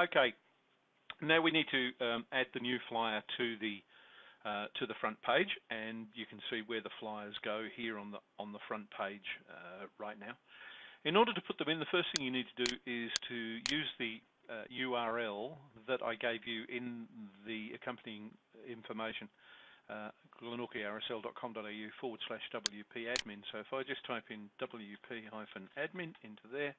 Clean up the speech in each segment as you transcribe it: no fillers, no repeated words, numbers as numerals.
Okay, now we need to add the new flyer to the front page, and you can see where the flyers go here on the front page right now. In order to put them in, the first thing you need to do is to use the URL that I gave you in the accompanying information, glenorchyrsl.com.au/WP-admin. So if I just type in WP-admin into there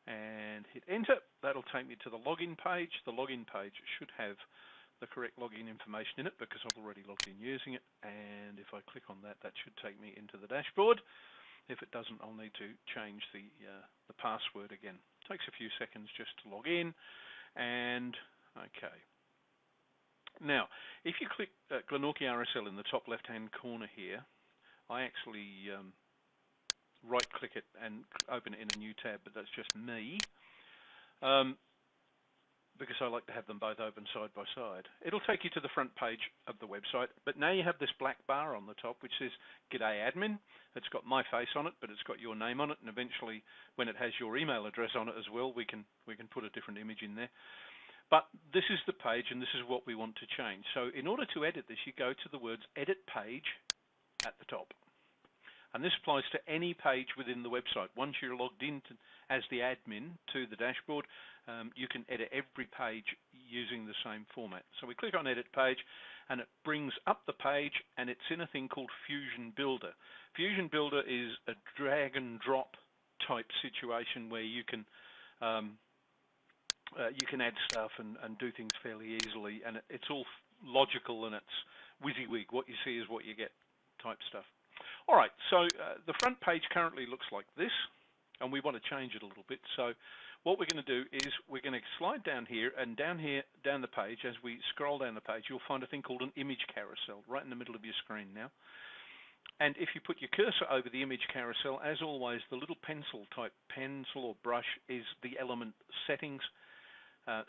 and hit enter, that'll take me to the login page. The login page should have the correct login information in it because I've already logged in using it, and if I click on that, that should take me into the dashboard. If it doesn't, I'll need to change the password again. It takes a few seconds just to log in, and okay. Now, if you click Glenorchy RSL in the top left-hand corner here, I actually right-click it and open it in a new tab, but that's just me, because I like to have them both open side by side. It'll take you to the front page of the website, but now you have this black bar on the top which says G'day Admin. It's got my face on it, but it's got your name on it, and eventually when it has your email address on it as well, we can put a different image in there. But this is the page, and this is what we want to change. So in order to edit this, you go to the words Edit Page at the top. And this applies to any page within the website. Once you're logged in as the admin to the dashboard, you can edit every page using the same format. So we click on Edit Page, and it brings up the page, and it's in a thing called Fusion Builder. Fusion Builder is a drag and drop type situation where you can add stuff and do things fairly easily, and it's all logical, and it's WYSIWYG. What you see is what you get type stuff. All right, so the front page currently looks like this, and we want to change it a little bit. So what we're going to do is we're going to slide down here, and down the page, as we scroll down the page, you'll find a thing called an image carousel right in the middle of your screen now. And if you put your cursor over the image carousel, as always, the little pencil or brush is the element settings.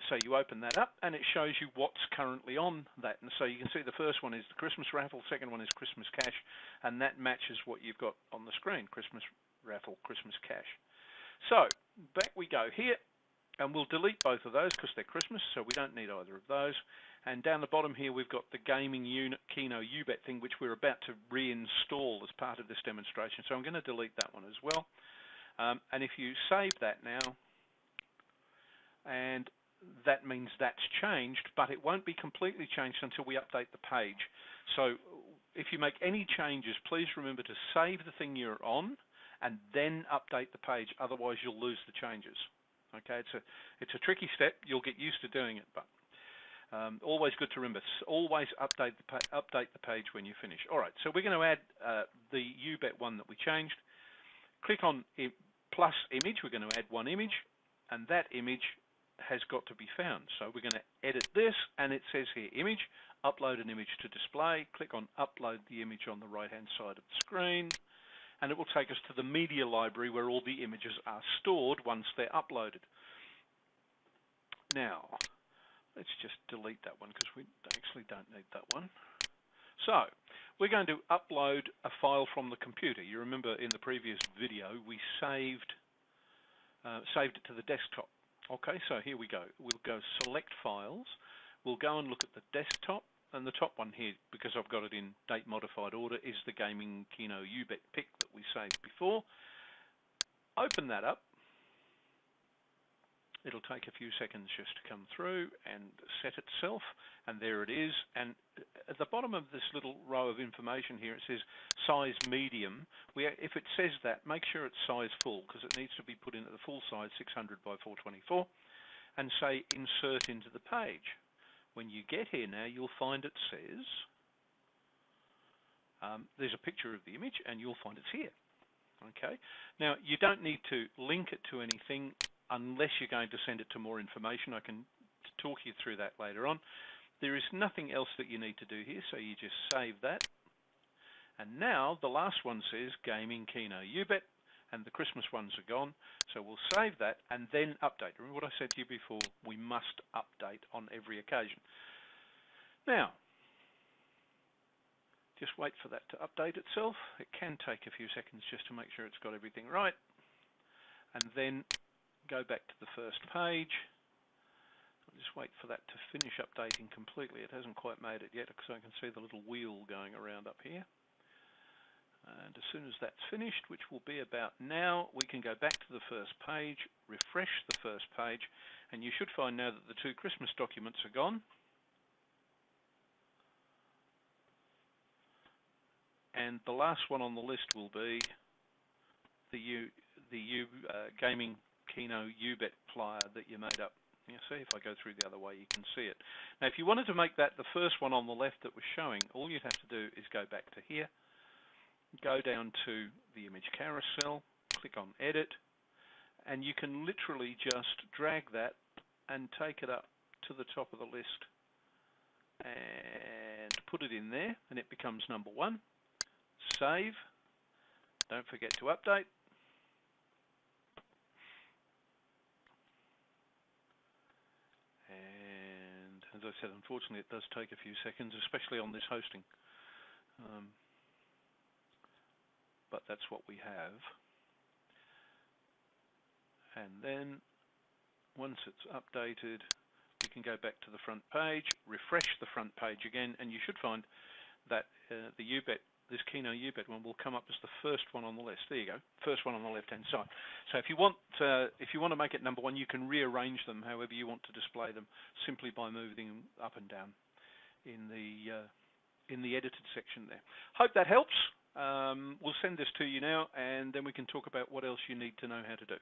So you open that up, and it shows you what's currently on that. And so you can see the first one is the Christmas raffle, second one is Christmas cash, and that matches what you've got on the screen, Christmas raffle, Christmas cash. So back we go here, and we'll delete both of those because they're Christmas, so we don't need either of those. And down the bottom here, we've got the gaming unit Keno UBET thing, which we're about to reinstall as part of this demonstration. So I'm going to delete that one as well. And if you save that now, and that means that's changed, but it won't be completely changed until we update the page. So if you make any changes, please remember to save the thing you're on and then update the page, otherwise you'll lose the changes. Okay, it's a tricky step. You'll get used to doing it, but always good to remember. Always update the page when you finish. All right, so we're going to add the UBET one that we changed. Click on plus image. We're going to add one image, and that image has got to be found. So we're going to edit this, and it says here image, upload an image to display. Click on upload the image on the right hand side of the screen, and it will take us to the media library where all the images are stored once they're uploaded. Now let's just delete that one because we actually don't need that one. So we're going to upload a file from the computer. You remember in the previous video we saved it to the desktop. Okay, so here we go. We'll go select files. We'll go and look at the desktop, and the top one here, because I've got it in date modified order, is the gaming Keno UBET pic that we saved before. Open that up. It'll take a few seconds just to come through and set itself, and there it is. And at the bottom of this little row of information here, it says size medium. If it says that, make sure it's size full, because it needs to be put in at the full size, 600 by 424, and say insert into the page. When you get here now, you'll find it says, there's a picture of the image, and you'll find it's here. Okay. Now, you don't need to link it to anything unless you're going to send it to more information. I can talk you through that later on. There is nothing else that you need to do here, so you just save that. And now the last one says Gaming Keno UBET, and the Christmas ones are gone. So we'll save that and then update. Remember what I said to you before, we must update on every occasion. Now, just wait for that to update itself. It can take a few seconds just to make sure it's got everything right. And then go back to the first page, Just wait for that to finish updating completely. It hasn't quite made it yet, because I can see the little wheel going around up here. And as soon as that's finished, which will be about now, we can go back to the first page, refresh the first page, and you should find now that the 2 Christmas documents are gone. And the last one on the list will be the gaming Keno U-Bet flyer that you made up. You see, if I go through the other way, you can see it. Now, if you wanted to make that the first one on the left that was showing, all you'd have to do is go back to here, go down to the image carousel, click on Edit, and you can literally just drag that and take it up to the top of the list and put it in there, and it becomes number 1. Save. Don't forget to update. And as I said, unfortunately, it does take a few seconds, especially on this hosting. But that's what we have. And then once it's updated, we can go back to the front page, refresh the front page again, and you should find that the U-Bet, this Keno U-Bet one, will come up as the first one on the list. There you go, first one on the left-hand side. So if you want to make it number 1, you can rearrange them however you want to display them, simply by moving them up and down in the edited section there. Hope that helps. We'll send this to you now, and then we can talk about what else you need to know how to do.